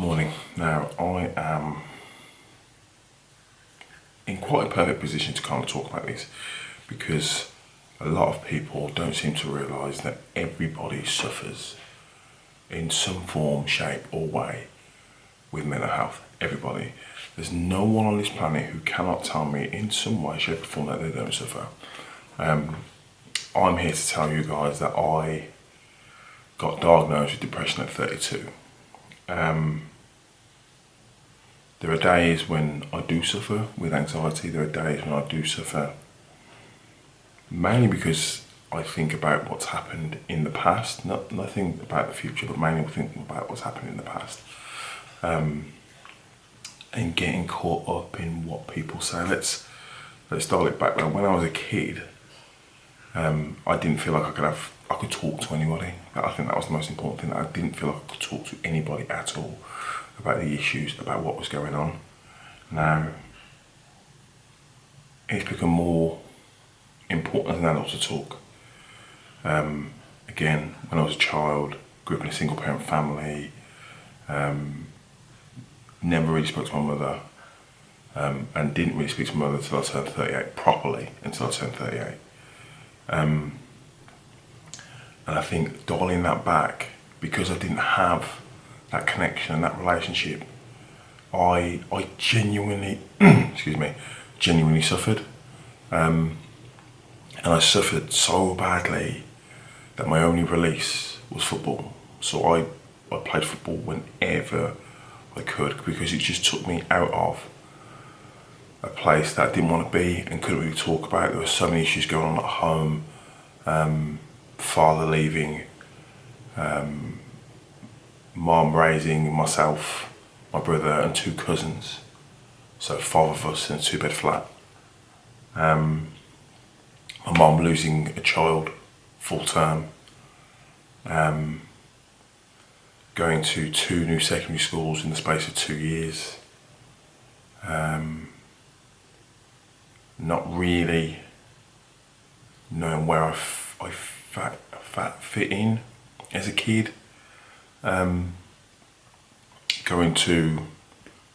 Morning. Now, I am in quite a perfect position to kind of talk about this because a lot of people don't seem to realise that everybody suffers in some form, shape, or way with mental health. Everybody. There's no one on this planet who cannot tell me in some way, shape, or form that they don't suffer. I'm here to tell you guys that I got diagnosed with depression at 32. There are days when I do suffer with anxiety. There are days when I do suffer mainly because I think about what's happened in the past, nothing about the future, but mainly thinking about what's happened in the past, and getting caught up in what people say. Let's dial it back. When I was a kid, I didn't feel like I could talk to anybody. I think that was the most important thing. That I didn't feel like I could talk to anybody at all about the issues, about what was going on. Now, it's become more important as an adult to talk. Again, when I was a child, grew up in a single parent family, never really spoke to my mother, and didn't really speak to my mother until I turned 38, properly until I turned 38. And I think dialing that back, because I didn't have that connection and that relationship, I genuinely, genuinely suffered. And I suffered so badly that my only release was football. So I played football whenever I could, because it just took me out of a place that I didn't want to be and couldn't really talk about. There were so many issues going on at home. Father leaving, mom raising myself, my brother and two cousins. So 5 of us in a 2-bed flat. My mom losing a child full term. Going to 2 new secondary schools in the space of 2 years. Not really knowing where I fit in as a kid. Going to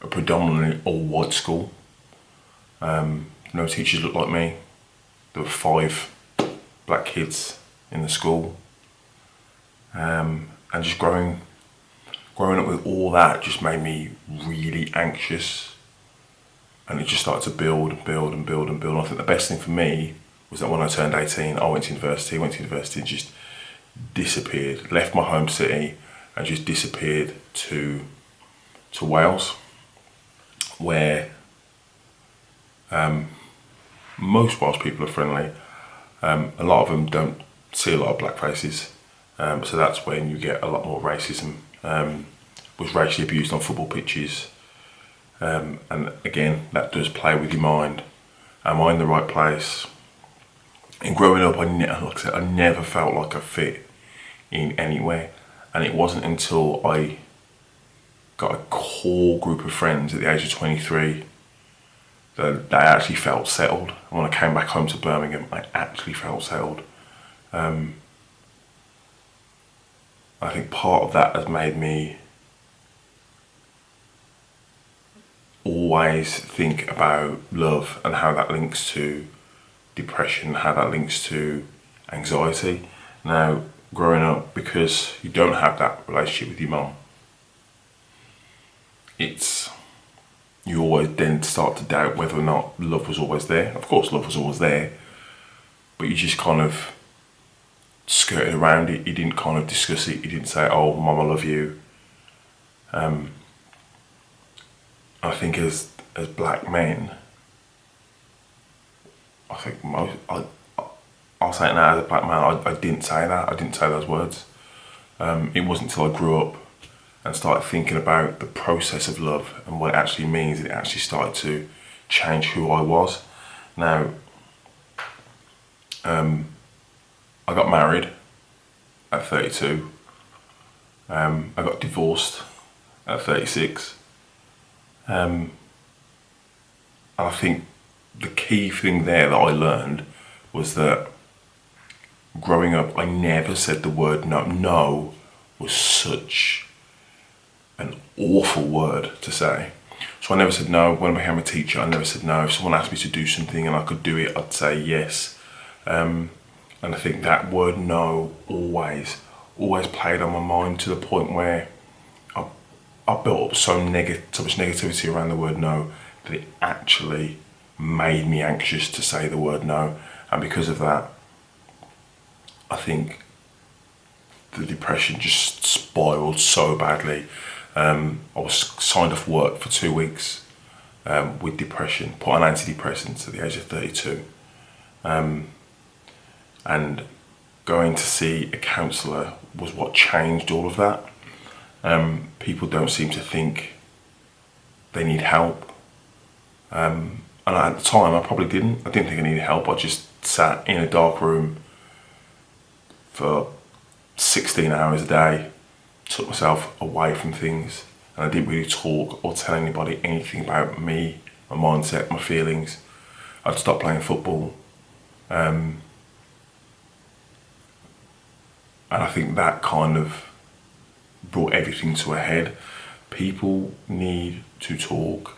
a predominantly all-white school. No teachers looked like me. There were 5 black kids in the school. And just growing up with all that just made me really anxious. And it just started to build and build and build and build. And I think the best thing for me was that when I turned 18, I went to university and just disappeared, left my home city and just disappeared to Wales, where most Welsh people are friendly. A lot of them don't see a lot of black faces, so that's when you get a lot more racism. Was racially abused on football pitches, and again, that does play with your mind. Am I in the right place? And growing up, I never felt like I fit in anywhere, and it wasn't until I got a core group of friends at the age of 23 that I actually felt settled. And when I came back home to Birmingham, I actually felt settled. I think part of that has made me always think about love and how that links to depression, how that links to anxiety. Now, growing up, because you don't have that relationship with your mum, you always then start to doubt whether or not love was always there. Of course, love was always there, but you just kind of skirted around it. You didn't kind of discuss it. You didn't say, "Oh, Mum, I love you." I think as black men, I think I'll say it now, as a black man, I didn't say that. I didn't say those words. It wasn't until I grew up and started thinking about the process of love and what it actually means that it actually started to change who I was. Now, I got married at 32. I got divorced at 36. And I think the key thing there that I learned was that growing up, I never said the word no. No was such an awful word to say. So I never said no. When I became a teacher, I never said no. If someone asked me to do something and I could do it, I'd say yes. And I think that word no always played on my mind, to the point where I built up so much negativity around the word no that it actually made me anxious to say the word no. And because of that, I think the depression just spiraled so badly. I was signed off work for 2 weeks with depression, put on antidepressants at the age of 32. And going to see a counsellor was what changed all of that. People don't seem to think they need help. And at the time, I probably didn't. I didn't think I needed help. I just sat in a dark room for 16 hours a day, took myself away from things, and I didn't really talk or tell anybody anything about me, my mindset, my feelings. I'd stopped playing football. And I think that kind of brought everything to a head. People need to talk,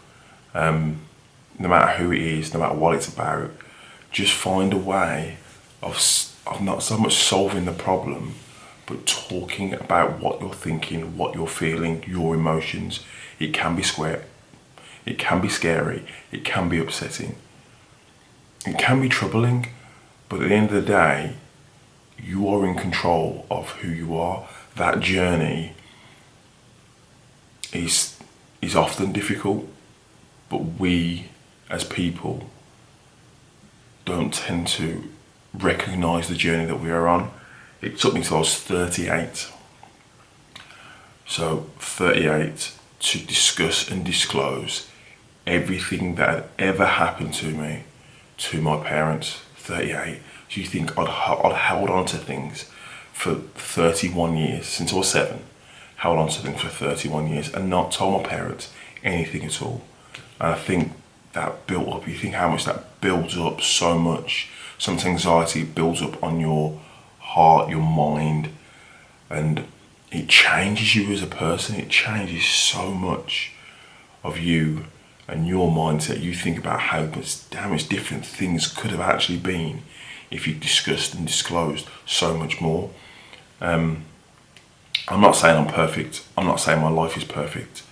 no matter who it is, no matter what it's about. Just find a way of not so much solving the problem, but talking about what you're thinking, what you're feeling, your emotions. It can be square, it can be scary, it can be upsetting, it can be troubling, but at the end of the day, you are in control of who you are. That journey is often difficult, but we as people don't tend to recognise the journey that we are on. It took me till I was 38. So 38 to discuss and disclose everything that had ever happened to me to my parents. 38. Do you think I'd held on to things for 31 years, since I was 7, held on to things for 31 years and not told my parents anything at all? And I think that built up, you think how much that builds up, so much anxiety builds up on your heart, your mind, and it changes you as a person. It changes so much of you and your mindset. You think about how much different things could have actually been if you discussed and disclosed so much more. I'm not saying I'm perfect. I'm not saying my life is perfect,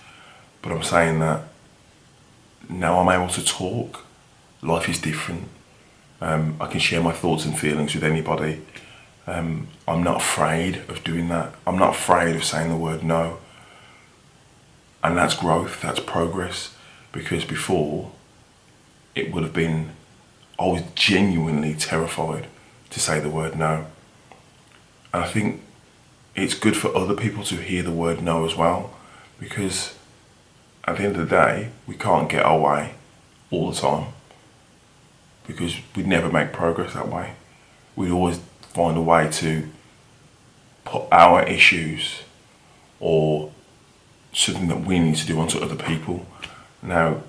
but I'm saying that now I'm able to talk. Life is different. I can share my thoughts and feelings with anybody. I'm not afraid of doing that. I'm not afraid of saying the word no. And that's growth, that's progress. Because before, it would have been, I was genuinely terrified to say the word no. And I think it's good for other people to hear the word no as well, because at the end of the day, we can't get our way all the time, because we'd never make progress that way. We'd always find a way to put our issues or something that we need to do onto other people. Now,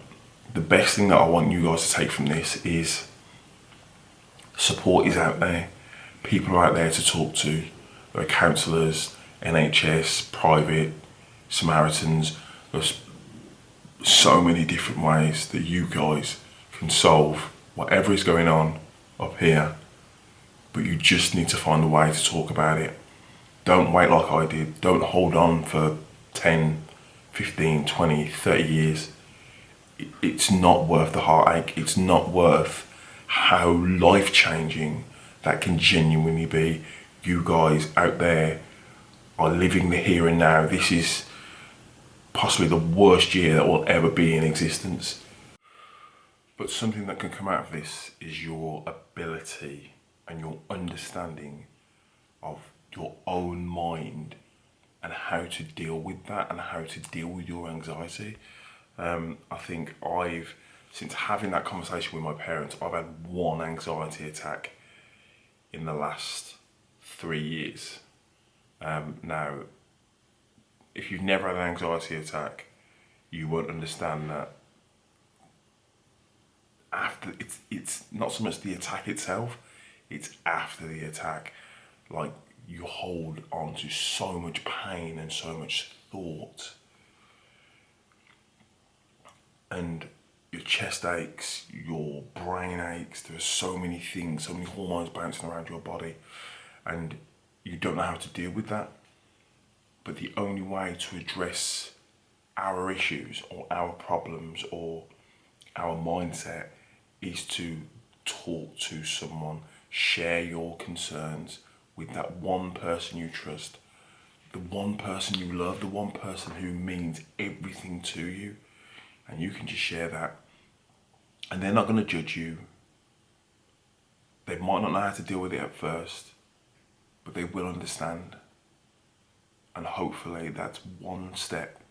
the best thing that I want you guys to take from this is support is out there. People are out there to talk to. There are counsellors, NHS, private, Samaritans. There's so many different ways that you guys can solve whatever is going on up here, but you just need to find a way to talk about it. Don't wait like I did. Don't hold on for 10, 15, 20, 30 years. It's not worth the heartache. It's not worth how life-changing that can genuinely be. You guys out there are living the here and now. This is possibly the worst year that will ever be in existence. But something that can come out of this is your ability and your understanding of your own mind and how to deal with that and how to deal with your anxiety. I think since having that conversation with my parents, I've had one anxiety attack in the last 3 years. Now, if you've never had an anxiety attack, you won't understand that after it's not so much the attack itself, it's after the attack. Like, you hold on to so much pain and so much thought and your chest aches, your brain aches. There are so many things, so many hormones bouncing around your body, and you don't know how to deal with that. But the only way to address our issues or our problems or our mindset is to talk to someone, share your concerns with that one person you trust, the one person you love, the one person who means everything to you, and you can just share that. And they're not going to judge you. They might not know how to deal with it at first, but they will understand. And hopefully that's one step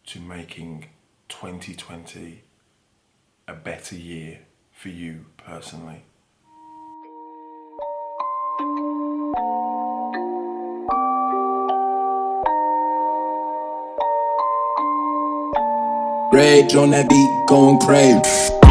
to making 2020 a better year for you personally. Rage on that beat, going crazy.